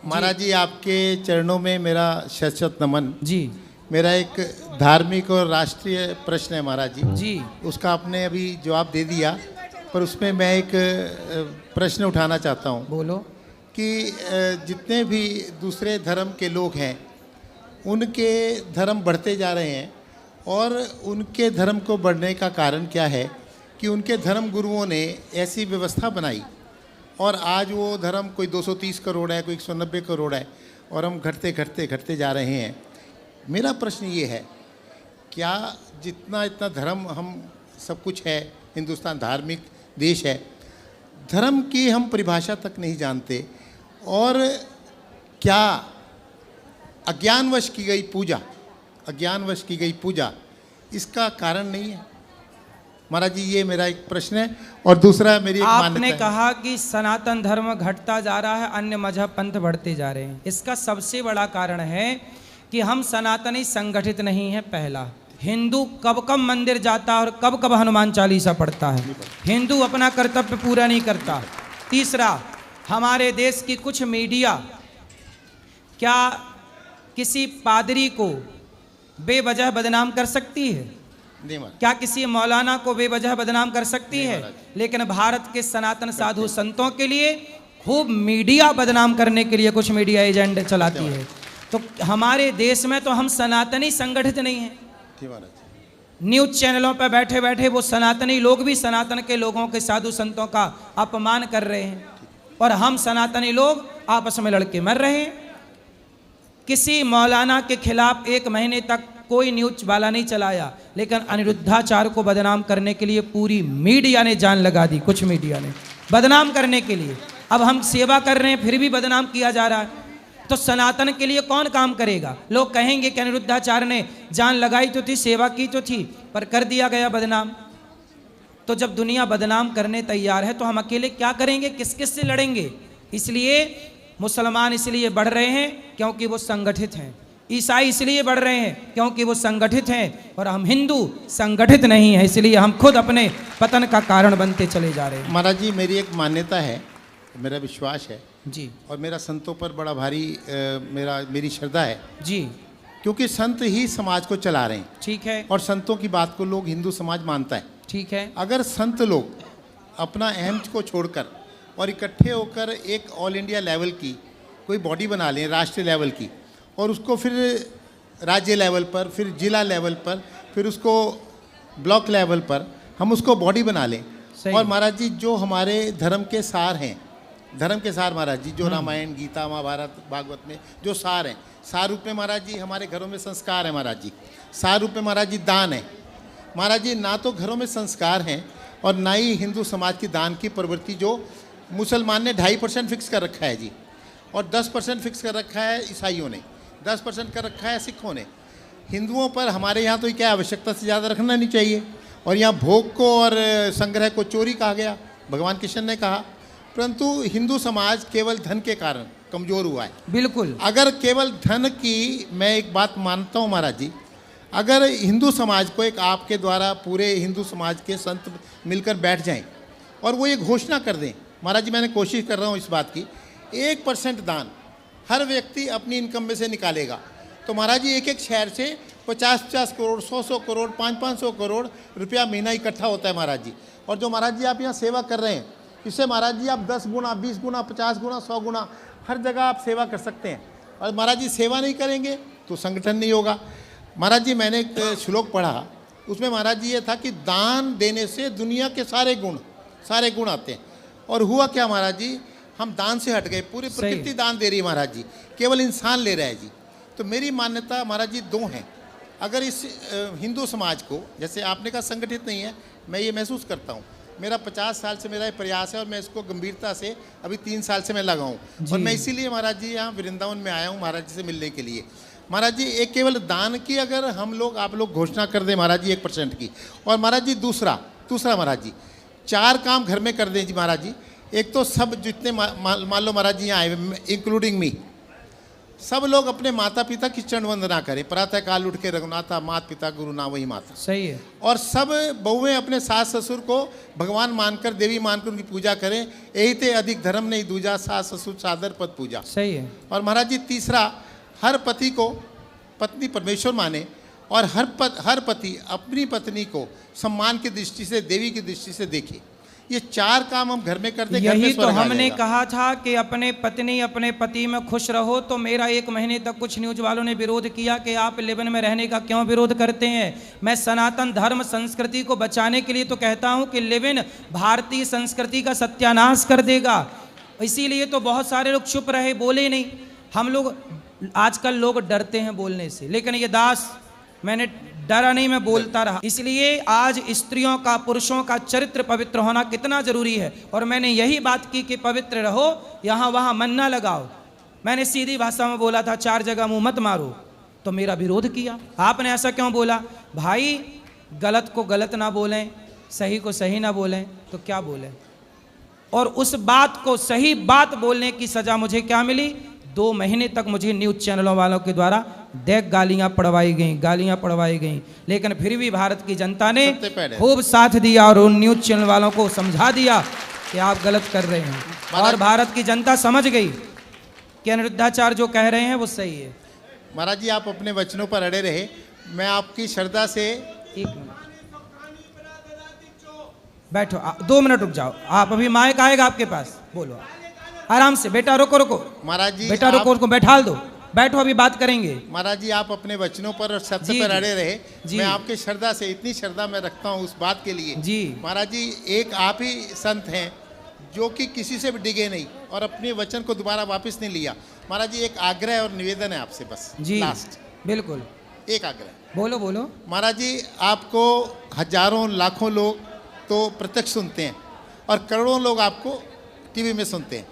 महाराज जी आपके चरणों में मेरा शत नमन। जी मेरा एक धार्मिक और राष्ट्रीय प्रश्न है महाराज जी। जी उसका आपने अभी जवाब दे दिया, पर उसमें मैं एक प्रश्न उठाना चाहता हूँ बोलो। कि जितने भी दूसरे धर्म के लोग हैं उनके धर्म बढ़ते जा रहे हैं, और उनके धर्म को बढ़ने का कारण क्या है कि उनके धर्म गुरुओं ने ऐसी व्यवस्था बनाई, और आज वो धर्म कोई 230 करोड़ है, कोई 190 करोड़ है, और हम घटते घटते घटते जा रहे हैं। मेरा प्रश्न ये है, क्या जितना इतना धर्म हम सब कुछ है, हिंदुस्तान धार्मिक देश है, धर्म की हम परिभाषा तक नहीं जानते, और क्या अज्ञानवश की गई पूजा, अज्ञानवश की गई पूजा इसका कारण नहीं है? महाराज जी ये मेरा एक प्रश्न है। और दूसरा मेरी एक मान्यता आपने है। कहा कि सनातन धर्म घटता जा रहा है, अन्य मजहब पंथ बढ़ते जा रहे हैं। इसका सबसे बड़ा कारण है कि हम सनातनी संगठित नहीं है। पहला, हिंदू कब कब मंदिर जाता है और कब कब हनुमान चालीसा पढ़ता है। हिंदू अपना कर्तव्य पूरा नहीं करता। तीसरा, हमारे देश की कुछ मीडिया क्या किसी पादरी को बेवजह बदनाम कर सकती है? नहीं महाराज। क्या किसी मौलाना को बेवजह बदनाम कर सकती है? लेकिन भारत के सनातन साधु संतों के लिए खूब मीडिया बदनाम करने के लिए कुछ मीडिया एजेंट चलाती है। तो हमारे देश में तो हम सनातनी संगठित नहीं हैं। न्यूज चैनलों पर बैठे बैठे वो सनातनी लोग भी सनातन के लोगों के साधु संतों का अपमान कर रहे हैं, और हम सनातनी लोग आपस में लड़के मर रहे हैं। किसी मौलाना के खिलाफ 1 महीने तक कोई न्यूज वाला नहीं चलाया, लेकिन अनिरुद्धाचार्य को बदनाम करने के लिए पूरी मीडिया ने जान लगा दी। कुछ मीडिया ने बदनाम करने के लिए, अब हम सेवा कर रहे हैं फिर भी बदनाम किया जा रहा है। तो सनातन के लिए कौन काम करेगा? लोग कहेंगे कि अनिरुद्धाचार्य ने जान लगाई तो थी, सेवा की तो थी, पर कर दिया गया बदनाम। तो जब दुनिया बदनाम करने तैयार है तो हम अकेले क्या करेंगे? किस किस से लड़ेंगे? इसलिए मुसलमान इसलिए बढ़ रहे हैं क्योंकि वो संगठित हैं, ईसाई इसलिए बढ़ रहे हैं क्योंकि वो संगठित हैं, और हम हिंदू संगठित नहीं हैं, इसलिए हम खुद अपने पतन का कारण बनते चले जा रहे हैं। महाराज जी मेरी एक मान्यता है, मेरा विश्वास है जी और मेरा संतों पर बड़ा भारी मेरी श्रद्धा है जी, क्योंकि संत ही समाज को चला रहे हैं। ठीक है, और संतों की बात को लोग हिंदू समाज मानता है। ठीक है। अगर संत लोग अपना अहम को छोड़कर और इकट्ठे होकर एक ऑल इंडिया लेवल की कोई बॉडी बना लें, राष्ट्रीय लेवल की, और उसको फिर राज्य लेवल पर, फिर जिला लेवल पर, फिर उसको ब्लॉक लेवल पर हम उसको बॉडी बना लें। और महाराज जी जो हमारे धर्म के सार हैं, धर्म के सार महाराज जी, जो रामायण गीता महाभारत भागवत में जो सार हैं, सार रूप में महाराज जी हमारे घरों में संस्कार है महाराज जी, सार रूप में महाराज जी दान है। महाराज जी ना तो घरों में संस्कार हैं और ना ही हिंदू समाज की दान की प्रवृत्ति, जो मुसलमान ने 2.5% फिक्स कर रखा है जी, और 10% फिक्स कर रखा है ईसाइयों ने, 10% कर रखा है सिखों ने। हिंदुओं पर हमारे यहाँ तो क्या आवश्यकता से ज़्यादा रखना नहीं चाहिए, और यहाँ भोग को और संग्रह को चोरी कहा गया, भगवान कृष्ण ने कहा। परंतु हिंदू समाज केवल धन के कारण कमज़ोर हुआ है। बिल्कुल। अगर केवल धन की, मैं एक बात मानता हूँ महाराज जी, अगर हिंदू समाज को एक आपके द्वारा पूरे हिंदू समाज के संत मिलकर बैठ जाएं और वो ये घोषणा कर दें, महाराज जी मैंने कोशिश कर रहा हूँ इस बात की, 1% दान हर व्यक्ति अपनी इनकम में से निकालेगा, तो महाराज जी एक एक शहर से 50-50 करोड़, 100-100 करोड़, 500-500 करोड़ रुपया महीना इकट्ठा होता है महाराज जी। और जो महाराज जी आप यहाँ सेवा कर रहे हैं, इससे महाराज जी आप 10 गुना, 20 गुना, 50 गुना, 100 गुना हर जगह आप सेवा कर सकते हैं। और महाराज जी सेवा नहीं करेंगे तो संगठन नहीं होगा। महाराज जी मैंने एक श्लोक पढ़ा, उसमें महाराज जी ये था कि दान देने से दुनिया के सारे गुण आते हैं। और हुआ क्या महाराज जी, हम दान से हट गए, पूरी प्रकृति दान दे रही है महाराज जी, केवल इंसान ले रहा है जी। तो मेरी मान्यता महाराज जी 2 हैं। अगर इस हिंदू समाज को, जैसे आपने कहा संगठित नहीं है, मैं ये महसूस करता हूँ, मेरा 50 साल से मेरा ये प्रयास है और मैं इसको गंभीरता से अभी 3 साल से मैं लगा हूँ, और मैं इसीलिए महाराज जी यहाँ वृंदावन में आया हूँ महाराज जी से मिलने के लिए। महाराज जी एक केवल दान की अगर हम लोग, आप लोग घोषणा कर दें महाराज जी 1% की, और महाराज जी दूसरा महाराज जी 4 काम घर में कर दें जी महाराज जी। एक तो सब जितने मान लो महाराज जी यहाँ आए, इंक्लूडिंग मी, सब लोग अपने माता पिता की चरण वंदना करें, प्रातः काल उठ के रघुनाथा माता पिता गुरु ना वही माता। सही है। और सब बहुएं अपने सास ससुर को भगवान मानकर देवी मानकर उनकी पूजा करें। यही ते अधिक धर्म नहीं दूजा, सास ससुर सादर पद पूजा। सही है। और महाराज जी तीसरा, हर पति को पत्नी परमेश्वर माने और हर पति अपनी पत्नी को सम्मान की दृष्टि से, देवी की दृष्टि से देखे। ये चार काम हम घर में करते, घर में यही तो स्वर्ग आ हमने जाएगा। कहा था कि अपने पत्नी अपने पति में खुश रहो। तो मेरा 1 महीने तक कुछ न्यूज वालों ने विरोध किया कि आप लिव इन में रहने का क्यों विरोध करते हैं। मैं सनातन धर्म संस्कृति को बचाने के लिए तो कहता हूं कि लिव इन भारतीय संस्कृति का सत्यानाश कर देगा। इसीलिए तो बहुत सारे लोग चुप रहे, बोले नहीं। हम लोग आजकल लोग डरते हैं बोलने से, लेकिन ये दास मैंने डरा नहीं, मैं बोलता रहा। इसलिए आज स्त्रियों का, पुरुषों का चरित्र पवित्र होना कितना जरूरी है। और मैंने यही बात की कि पवित्र रहो, यहाँ वहाँ मन ना लगाओ। मैंने सीधी भाषा में बोला था 4 जगह मुंह मत मारो, तो मेरा विरोध किया। आपने ऐसा क्यों बोला? भाई गलत को गलत ना बोलें, सही को सही ना बोलें तो क्या बोलें। और उस बात को, सही बात बोलने की सजा मुझे क्या मिली? 2 महीने तक मुझे न्यूज चैनलों वालों के द्वारा गालियां पड़वाई गईं। लेकिन फिर भी भारत की जनता ने खूब साथ दिया और उन न्यूज चैनल वालों को समझा दिया कि आप गलत कर रहे हैं। और भारत की जनता समझ गई कि अनिरुद्धाचार्य जो कह रहे हैं वो सही है। महाराज जी आप अपने वचनों पर अड़े रहे। मैं आपकी श्रद्धा से 1 मिनट बैठो, 2 मिनट रुक जाओ। आप अभी माइक आएगा आपके पास, बोलो आराम से। बेटा रुको महाराज जी, बेटा रुको, उसको बैठाल दो, बैठो अभी बात करेंगे। महाराज जी आप अपने वचनों पर और सत्य जी, पर जी, अड़े रहे। जी। मैं आपके श्रद्धा से, इतनी श्रद्धा मैं रखता हूँ उस बात के लिए। जी महाराज जी एक आप ही संत हैं जो कि किसी से भी डिगे नहीं और अपने वचन को दोबारा वापस नहीं लिया। महाराज जी एक आग्रह और निवेदन है आपसे, बस जी लास्ट बिल्कुल, एक आग्रह। बोलो। महाराज जी आपको हजारों लाखों लोग तो प्रत्यक्ष सुनते हैं और करोड़ों लोग आपको टीवी में सुनते हैं।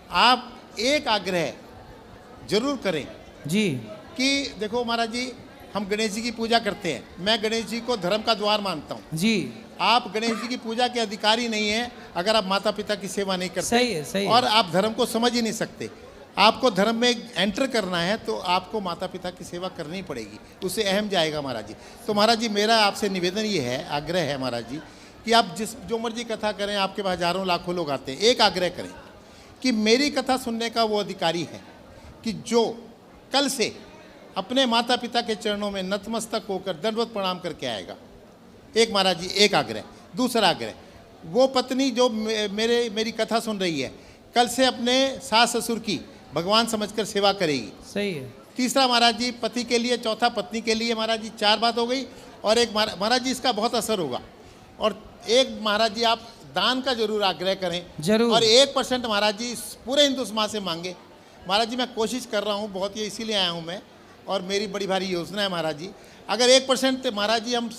आप एक आग्रह जरूर करें जी कि देखो महाराज जी हम गणेश जी की पूजा करते हैं, मैं गणेश जी को धर्म का द्वार मानता हूँ। जी आप गणेश जी की पूजा के अधिकारी नहीं हैं अगर आप माता पिता की सेवा नहीं करते। सही है। और आप धर्म को समझ ही नहीं सकते। आपको धर्म में एंटर करना है तो आपको माता पिता की सेवा करनी पड़ेगी, उससे अहम जाएगा महाराज जी। तो महाराज जी मेरा आपसे निवेदन ये है, आग्रह है महाराज जी कि आप जो मर्जी कथा करें, आपके पास हजारों लाखों लोग आते हैं, एक आग्रह करें कि मेरी कथा सुनने का वो अधिकारी है कि जो कल से अपने माता पिता के चरणों में नतमस्तक होकर दंडवत प्रणाम करके आएगा। एक महाराज जी एक आग्रह। दूसरा आग्रह, वो पत्नी जो मेरी कथा सुन रही है कल से अपने सास ससुर की भगवान समझकर सेवा करेगी। सही है। तीसरा महाराज जी पति के लिए, चौथा पत्नी के लिए। महाराज जी 4 बात हो गई। और एक महाराज जी इसका बहुत असर होगा। और एक महाराज जी आप दान का जरूर आग्रह करें जरूर। और 1% महाराज जी पूरे हिंदू समाज से मांगे। महाराज जी मैं कोशिश कर रहा हूँ बहुत, ये इसीलिए आया हूँ मैं, और मेरी बड़ी भारी योजना है महाराज जी। अगर 1% महाराज जी हम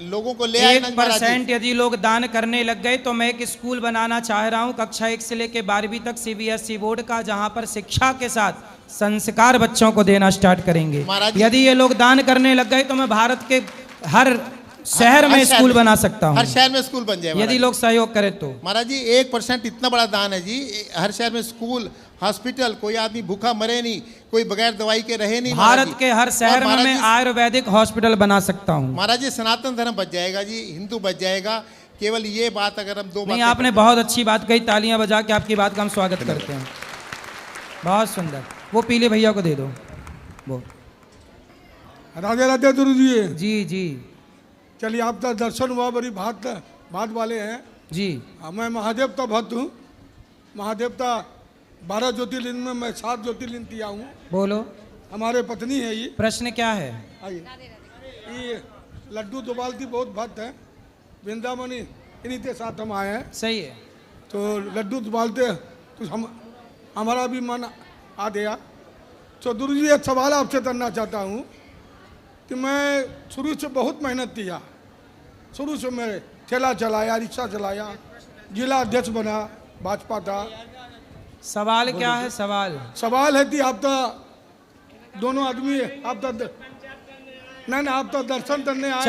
लोगों को ले आए ना महाराज जी, 1% यदि लोग दान करने लग गए तो मैं एक स्कूल बनाना चाह रहा हूँ कक्षा 1 से लेकर 12वीं तक CBSE बोर्ड का, जहाँ पर शिक्षा के साथ संस्कार बच्चों को देना स्टार्ट करेंगे। यदि ये लोग दान करने लग गए तो मैं भारत के हर शहर में स्कूल बना सकता हूँ। हर शहर में स्कूल बन जाए यदि लोग सहयोग करें तो। महाराज जी 1% इतना बड़ा दान है जी। हर शहर में स्कूल, हॉस्पिटल, कोई आदमी भूखा मरे नहीं, कोई बगैर दवाई के रहे नहीं। भारत के हर शहर में मैं आयुर्वेदिक हॉस्पिटल बना सकता हूँ। महाराज जी सनातन धर्म बच जाएगा जी, हिंदू बच जाएगा। केवल ये बात अगर हम 2 बात। आपने बहुत अच्छी बात कही, तालियां बजा के आपकी बात का हम स्वागत करते हैं। बहुत सुंदर। वो पीले भैया को दे दो। वो राधे राधे गुरु जी। जी चलिए आपका दर्शन हुआ, बड़ी बात वाले हैं जी। मैं महादेवता भक्त हूँ। महादेवता 12 ज्योतिर्लिंग में मैं 7 ज्योतिर्लिंग किया हूँ। बोलो। हमारे पत्नी है ये। प्रश्न क्या है? आइए। ये लड्डू दोबालती बहुत भक्त है, वृंदावनी, इन्हीं के साथ हम आए हैं। सही है। तो लड्डू दोबालते तो हमारा भी मन आ गया। तो गुरु जी एक सवाल आपसे करना चाहता हूँ कि मैं शुरू से बहुत मेहनत किया। शुरू से मैं ठेला चलाया, रिक्शा चलाया, जिला अध्यक्ष बना, भाजपा था। सवाल क्या है? सवाल है कि आप तो दोनों आदमी आप तो नहीं, आप तो दर्शन करने आए।